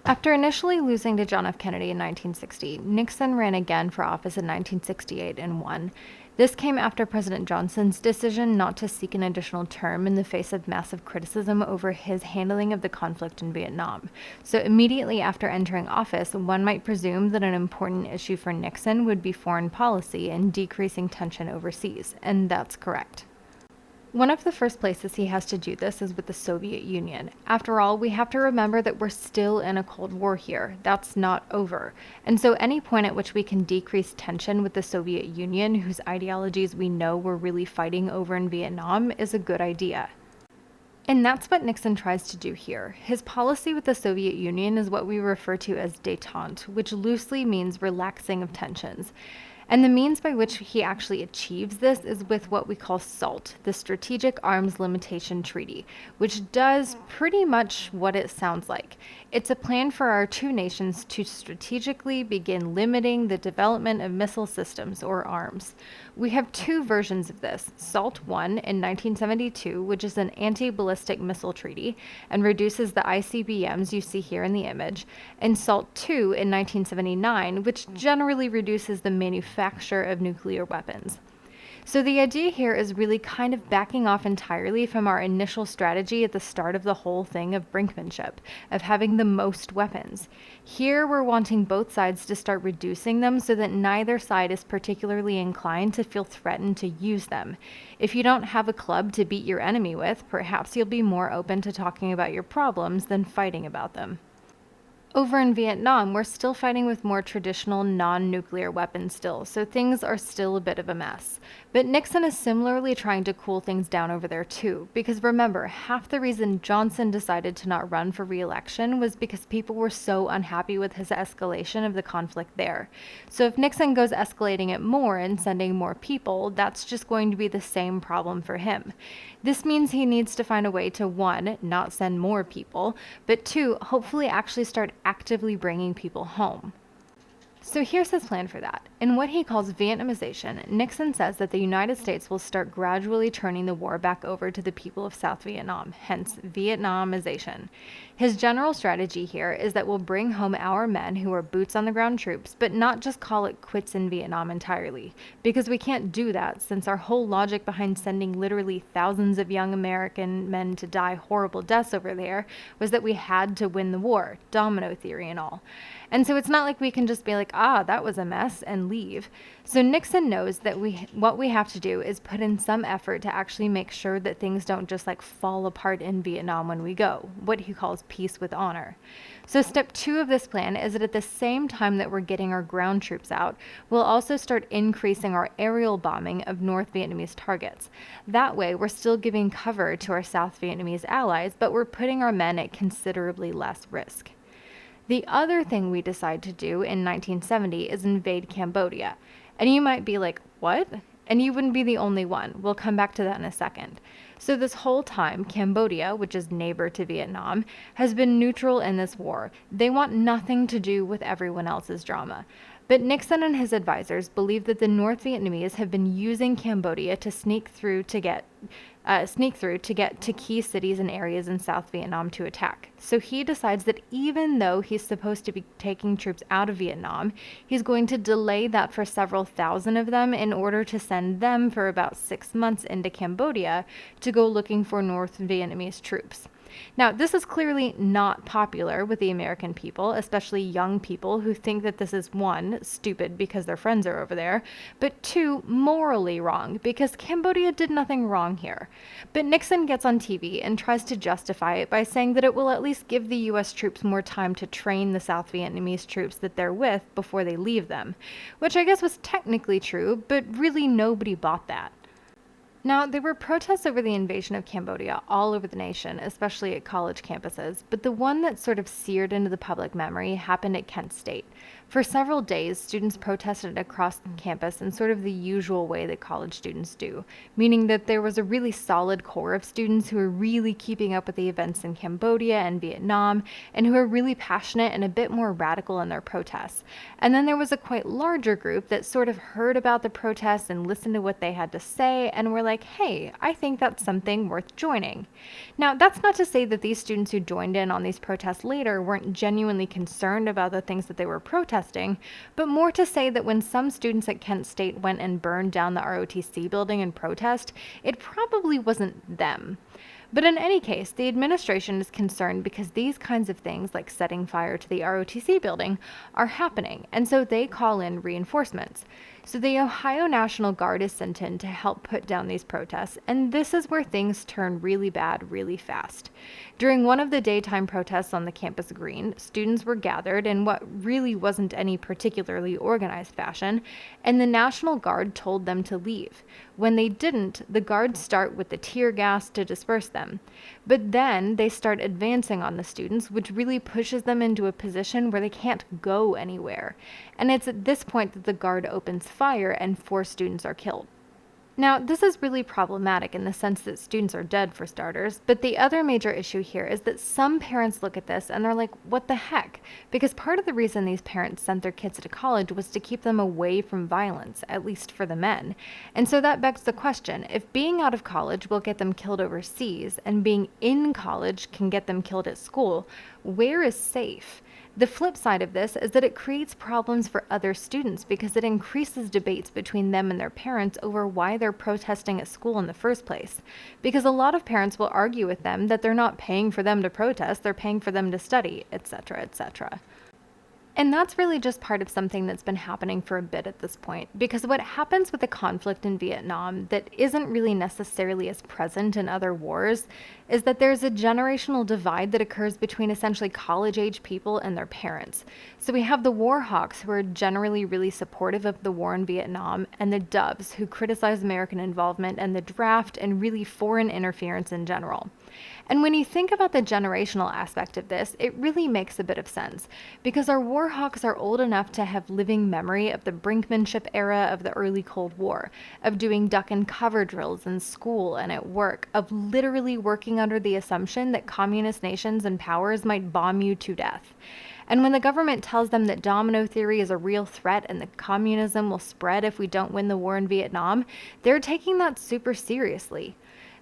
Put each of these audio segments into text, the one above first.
After initially losing to John F. Kennedy in 1960, Nixon ran again for office in 1968 and won. This came after President Johnson's decision not to seek an additional term in the face of massive criticism over his handling of the conflict in Vietnam. So, immediately after entering office, one might presume that an important issue for Nixon would be foreign policy and decreasing tension overseas, and that's correct. One of the first places he has to do this is with the Soviet Union. After all, we have to remember that we're still in a Cold War here. That's not over. And so any point at which we can decrease tension with the Soviet Union, whose ideologies we know we're really fighting over in Vietnam, is a good idea. And that's what Nixon tries to do here. His policy with the Soviet Union is what we refer to as détente, which loosely means relaxing of tensions. And the means by which he actually achieves this is with what we call SALT, the Strategic Arms Limitation Treaty, which does pretty much what it sounds like. It's a plan for our two nations to strategically begin limiting the development of missile systems, or arms. We have two versions of this: SALT I in 1972, which is an anti-ballistic missile treaty and reduces the ICBMs you see here in the image, and SALT II in 1979, which generally reduces the manufacture of nuclear weapons. So the idea here is really kind of backing off entirely from our initial strategy at the start of the whole thing of brinkmanship, of having the most weapons. Here we're wanting both sides to start reducing them so that neither side is particularly inclined to feel threatened to use them. If you don't have a club to beat your enemy with, perhaps you'll be more open to talking about your problems than fighting about them. Over in Vietnam, we're still fighting with more traditional non-nuclear weapons still, so things are still a bit of a mess. But Nixon is similarly trying to cool things down over there too, because remember, half the reason Johnson decided to not run for re-election was because people were so unhappy with his escalation of the conflict there. So if Nixon goes escalating it more and sending more people, that's just going to be the same problem for him. This means he needs to find a way to, one, not send more people, but two, hopefully actually start actively bringing people home. So here's his plan for that. In what he calls Vietnamization, Nixon says that the United States will start gradually turning the war back over to the people of South Vietnam, hence Vietnamization. His general strategy here is that we'll bring home our men who are boots on the ground troops, but not just call it quits in Vietnam entirely, because we can't do that since our whole logic behind sending literally thousands of young American men to die horrible deaths over there was that we had to win the war, domino theory and all. And so it's not like we can just be like, that was a mess, and leave. So Nixon knows that what we have to do is put in some effort to actually make sure that things don't just like fall apart in Vietnam when we go, what he calls peace with honor. So step 2 of this plan is that at the same time that we're getting our ground troops out, we'll also start increasing our aerial bombing of North Vietnamese targets. That way, we're still giving cover to our South Vietnamese allies, but we're putting our men at considerably less risk. The other thing we decide to do in 1970 is invade Cambodia. And you might be like, what? And you wouldn't be the only one. We'll come back to that in a second. So this whole time, Cambodia, which is neighbor to Vietnam, has been neutral in this war. They want nothing to do with everyone else's drama. But Nixon and his advisors believe that the North Vietnamese have been using Cambodia to sneak through to get to key cities and areas in South Vietnam to attack. So he decides that even though he's supposed to be taking troops out of Vietnam, he's going to delay that for several thousand of them in order to send them for about 6 months into Cambodia to go looking for North Vietnamese troops. Now, this is clearly not popular with the American people, especially young people who think that this is, one, stupid because their friends are over there, but two, morally wrong because Cambodia did nothing wrong here. But Nixon gets on TV and tries to justify it by saying that it will at least give the U.S. troops more time to train the South Vietnamese troops that they're with before they leave them, which I guess was technically true, but really nobody bought that. Now, there were protests over the invasion of Cambodia all over the nation, especially at college campuses, but the one that sort of seared into the public memory happened at Kent State. For several days, students protested across campus in sort of the usual way that college students do, meaning that there was a really solid core of students who were really keeping up with the events in Cambodia and Vietnam, and who were really passionate and a bit more radical in their protests. And then there was a quite larger group that sort of heard about the protests and listened to what they had to say and were like, hey, I think that's something worth joining. Now, that's not to say that these students who joined in on these protests later weren't genuinely concerned about the things that they were protesting, but more to say that when some students at Kent State went and burned down the ROTC building in protest, it probably wasn't them. But in any case, the administration is concerned because these kinds of things, like setting fire to the ROTC building, are happening, and so they call in reinforcements. So the Ohio National Guard is sent in to help put down these protests, and this is where things turn really bad really fast. During one of the daytime protests on the campus green, students were gathered in what really wasn't any particularly organized fashion, and the National Guard told them to leave. When they didn't, the guards start with the tear gas to disperse them. But then they start advancing on the students, which really pushes them into a position where they can't go anywhere. And it's at this point that the guard opens fire and 4 students are killed. Now, this is really problematic in the sense that students are dead for starters, but the other major issue here is that some parents look at this and they're like, what the heck? Because part of the reason these parents sent their kids to college was to keep them away from violence, at least for the men. And so that begs the question, if being out of college will get them killed overseas and being in college can get them killed at school, where is safe? The flip side of this is that it creates problems for other students because it increases debates between them and their parents over why they're protesting at school in the first place. Because a lot of parents will argue with them that they're not paying for them to protest, they're paying for them to study, etc., etc. And that's really just part of something that's been happening for a bit at this point, because what happens with the conflict in Vietnam that isn't really necessarily as present in other wars is that there's a generational divide that occurs between essentially college-age people and their parents. So we have the war hawks, who are generally really supportive of the war in Vietnam, and the doves, who criticize American involvement and the draft and really foreign interference in general. And when you think about the generational aspect of this, it really makes a bit of sense, because our war hawks are old enough to have living memory of the brinkmanship era of the early Cold War, of doing duck and cover drills in school and at work, of literally working under the assumption that communist nations and powers might bomb you to death. And when the government tells them that domino theory is a real threat and that communism will spread if we don't win the war in Vietnam, they're taking that super seriously.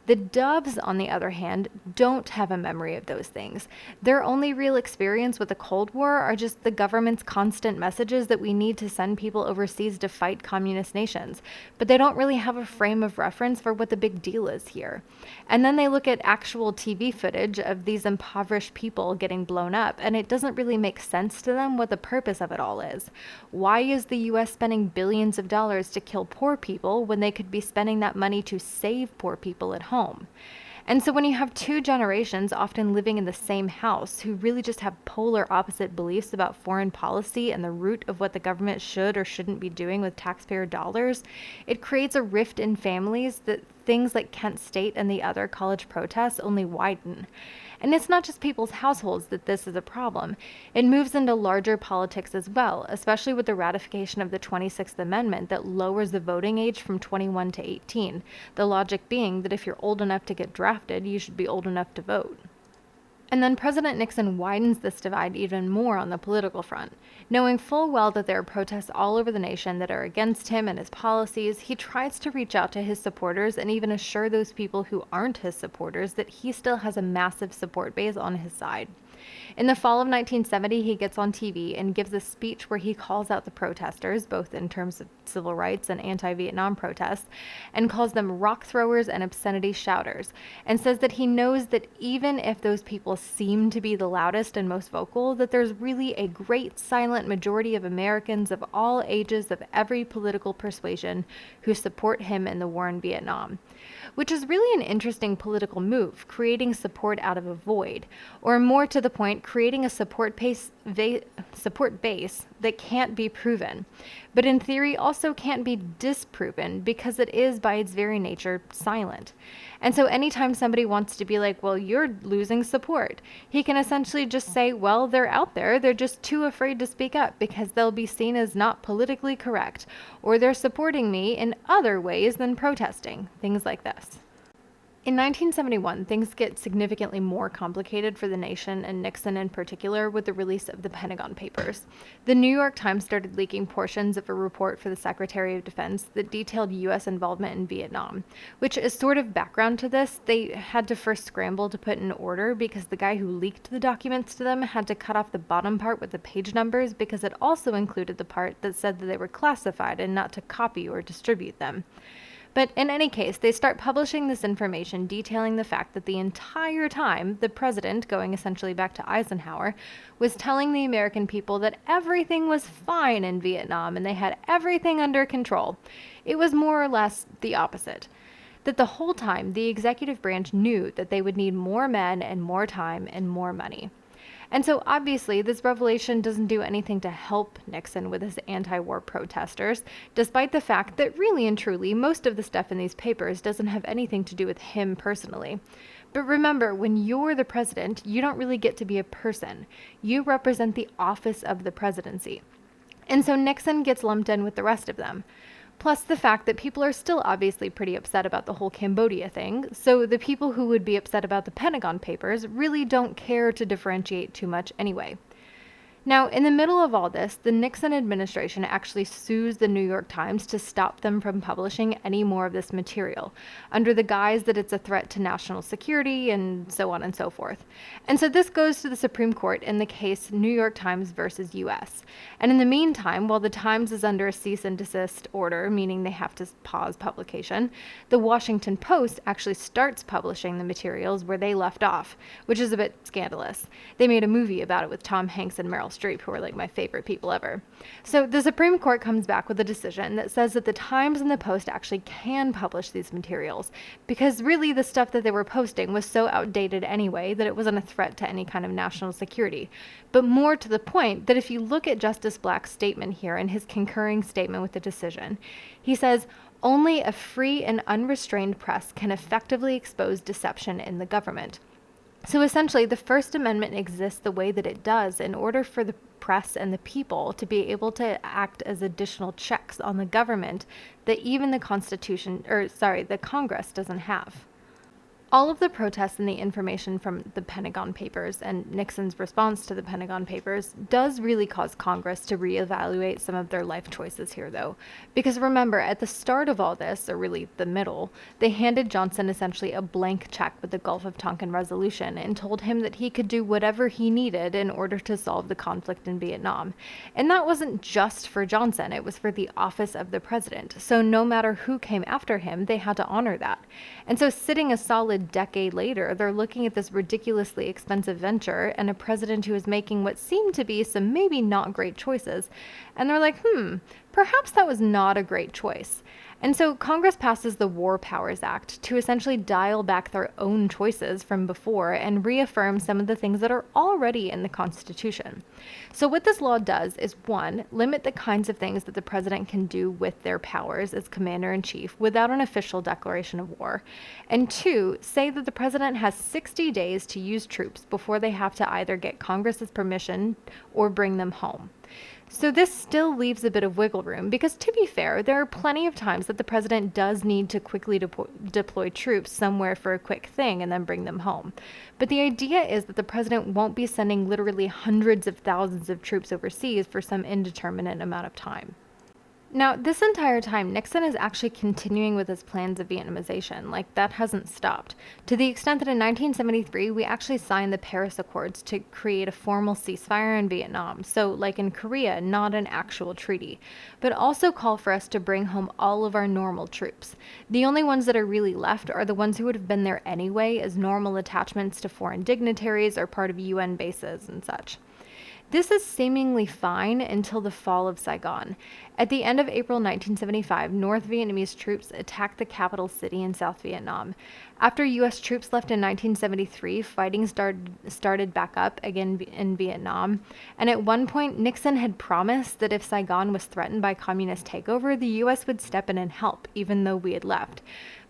The doves, on the other hand, don't have a memory of those things. Their only real experience with the Cold War are just the government's constant messages that we need to send people overseas to fight communist nations. But they don't really have a frame of reference for what the big deal is here. And then they look at actual TV footage of these impoverished people getting blown up, and it doesn't really make sense to them what the purpose of it all is. Why is the US spending billions of dollars to kill poor people when they could be spending that money to save poor people at home? And so when you have 2 generations often living in the same house who really just have polar opposite beliefs about foreign policy and the root of what the government should or shouldn't be doing with taxpayer dollars, it creates a rift in families that things like Kent State and the other college protests only widen. And it's not just people's households that this is a problem. It moves into larger politics as well, especially with the ratification of the 26th Amendment that lowers the voting age from 21 to 18, the logic being that if you're old enough to get drafted, you should be old enough to vote. And then President Nixon widens this divide even more on the political front. Knowing full well that there are protests all over the nation that are against him and his policies, he tries to reach out to his supporters and even assure those people who aren't his supporters that he still has a massive support base on his side. In the fall of 1970, he gets on TV and gives a speech where he calls out the protesters, both in terms of civil rights and anti-Vietnam protests, and calls them rock throwers and obscenity shouters, and says that he knows that even if those people seem to be the loudest and most vocal, that there's really a great silent majority of Americans of all ages of every political persuasion who support him in the war in Vietnam. Which is really an interesting political move, creating support out of a void, or more to the point, creating a support base that can't be proven, but in theory also can't be disproven because it is by its very nature silent. And so anytime somebody wants to be like, well, you're losing support, he can essentially just say, well, they're out there, they're just too afraid to speak up because they'll be seen as not politically correct, or they're supporting me in other ways than protesting, things like this. In 1971, things get significantly more complicated for the nation and Nixon in particular with the release of the Pentagon Papers. The New York Times started leaking portions of a report for the Secretary of Defense that detailed U.S. involvement in Vietnam, which is sort of background to this. They had to first scramble to put in order because the guy who leaked the documents to them had to cut off the bottom part with the page numbers because it also included the part that said that they were classified and not to copy or distribute them. But in any case, they start publishing this information detailing the fact that the entire time, the president, going essentially back to Eisenhower, was telling the American people that everything was fine in Vietnam and they had everything under control. It was more or less the opposite. That the whole time, the executive branch knew that they would need more men and more time and more money. And so obviously this revelation doesn't do anything to help Nixon with his anti-war protesters, despite the fact that really and truly most of the stuff in these papers doesn't have anything to do with him personally. But remember, when you're the president, you don't really get to be a person. You represent the office of the presidency. And so Nixon gets lumped in with the rest of them. Plus the fact that people are still obviously pretty upset about the whole Cambodia thing, so the people who would be upset about the Pentagon Papers really don't care to differentiate too much anyway. Now, in the middle of all this, the Nixon administration actually sues the New York Times to stop them from publishing any more of this material, under the guise that it's a threat to national security and so on and so forth. And so this goes to the Supreme Court in the case New York Times versus U.S. And in the meantime, while the Times is under a cease and desist order, meaning they have to pause publication, the Washington Post actually starts publishing the materials where they left off, which is a bit scandalous. They made a movie about it with Tom Hanks and Meryl Streep, who are like my favorite people ever. So the Supreme Court comes back with a decision that says that the Times and the Post actually can publish these materials because really the stuff that they were posting was so outdated anyway that it wasn't a threat to any kind of national security. But more to the point, that if you look at Justice Black's statement here and his concurring statement with the decision, he says, only a free and unrestrained press can effectively expose deception in the government. So essentially, the First Amendment exists the way that it does in order for the press and the people to be able to act as additional checks on the government that even the Congress doesn't have. All of the protests and the information from the Pentagon Papers and Nixon's response to the Pentagon Papers does really cause Congress to reevaluate some of their life choices here, though. Because remember, at the start of all this, or really the middle, they handed Johnson essentially a blank check with the Gulf of Tonkin resolution and told him that he could do whatever he needed in order to solve the conflict in Vietnam. And that wasn't just for Johnson, it was for the office of the president. So no matter who came after him, they had to honor that. And so sitting a solid decade later, they're looking at this ridiculously expensive venture and a president who is making what seemed to be some maybe not great choices. And they're like, perhaps that was not a great choice. And so Congress passes the War Powers Act to essentially dial back their own choices from before and reaffirm some of the things that are already in the Constitution. So what this law does is, one, limit the kinds of things that the president can do with their powers as commander-in-chief without an official declaration of war. And two, say that the president has 60 days to use troops before they have to either get Congress's permission or bring them home. So this still leaves a bit of wiggle room because, to be fair, there are plenty of times that the president does need to quickly deploy troops somewhere for a quick thing and then bring them home. But the idea is that the president won't be sending literally hundreds of thousands of troops overseas for some indeterminate amount of time. Now, this entire time, Nixon is actually continuing with his plans of Vietnamization. Like, that hasn't stopped. To the extent that in 1973, we actually signed the Paris Accords to create a formal ceasefire in Vietnam. So, like in Korea, not an actual treaty. But also call for us to bring home all of our normal troops. The only ones that are really left are the ones who would have been there anyway as normal attachments to foreign dignitaries or part of UN bases and such. This is seemingly fine until the fall of Saigon. At the end of April 1975, North Vietnamese troops attacked the capital city in South Vietnam. After U.S. troops left in 1973, fighting started back up again in Vietnam. And at one point, Nixon had promised that if Saigon was threatened by communist takeover, the U.S. would step in and help, even though we had left.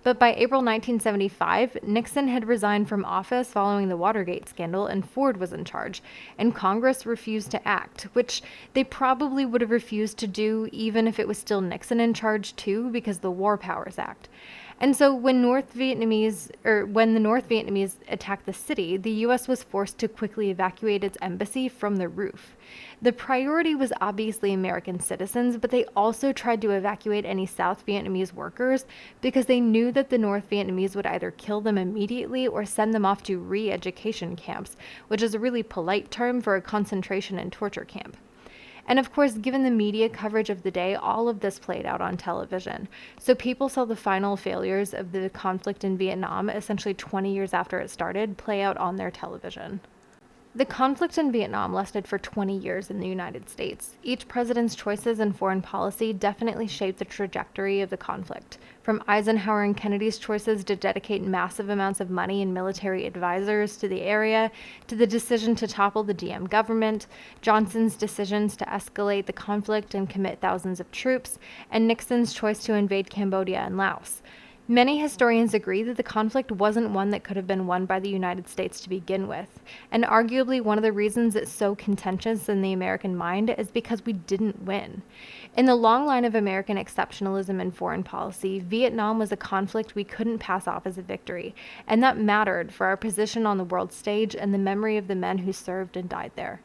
But by April 1975, Nixon had resigned from office following the Watergate scandal, and Ford was in charge, and Congress refused to act, which they probably would have refused to do even if it was still Nixon in charge too, because the War Powers Act. And so when the North Vietnamese attacked the city, the US was forced to quickly evacuate its embassy from the roof. The priority was obviously American citizens, but they also tried to evacuate any South Vietnamese workers because they knew that the North Vietnamese would either kill them immediately or send them off to re-education camps, which is a really polite term for a concentration and torture camp. And of course, given the media coverage of the day, all of this played out on television. So people saw the final failures of the conflict in Vietnam, essentially 20 years after it started, play out on their television. The conflict in Vietnam lasted for 20 years in the United States. Each president's choices in foreign policy definitely shaped the trajectory of the conflict. From Eisenhower and Kennedy's choices to dedicate massive amounts of money and military advisors to the area, to the decision to topple the Diem government, Johnson's decisions to escalate the conflict and commit thousands of troops, and Nixon's choice to invade Cambodia and Laos. Many historians agree that the conflict wasn't one that could have been won by the United States to begin with, and arguably one of the reasons it's so contentious in the American mind is because we didn't win. In the long line of American exceptionalism in foreign policy, Vietnam was a conflict we couldn't pass off as a victory, and that mattered for our position on the world stage and the memory of the men who served and died there.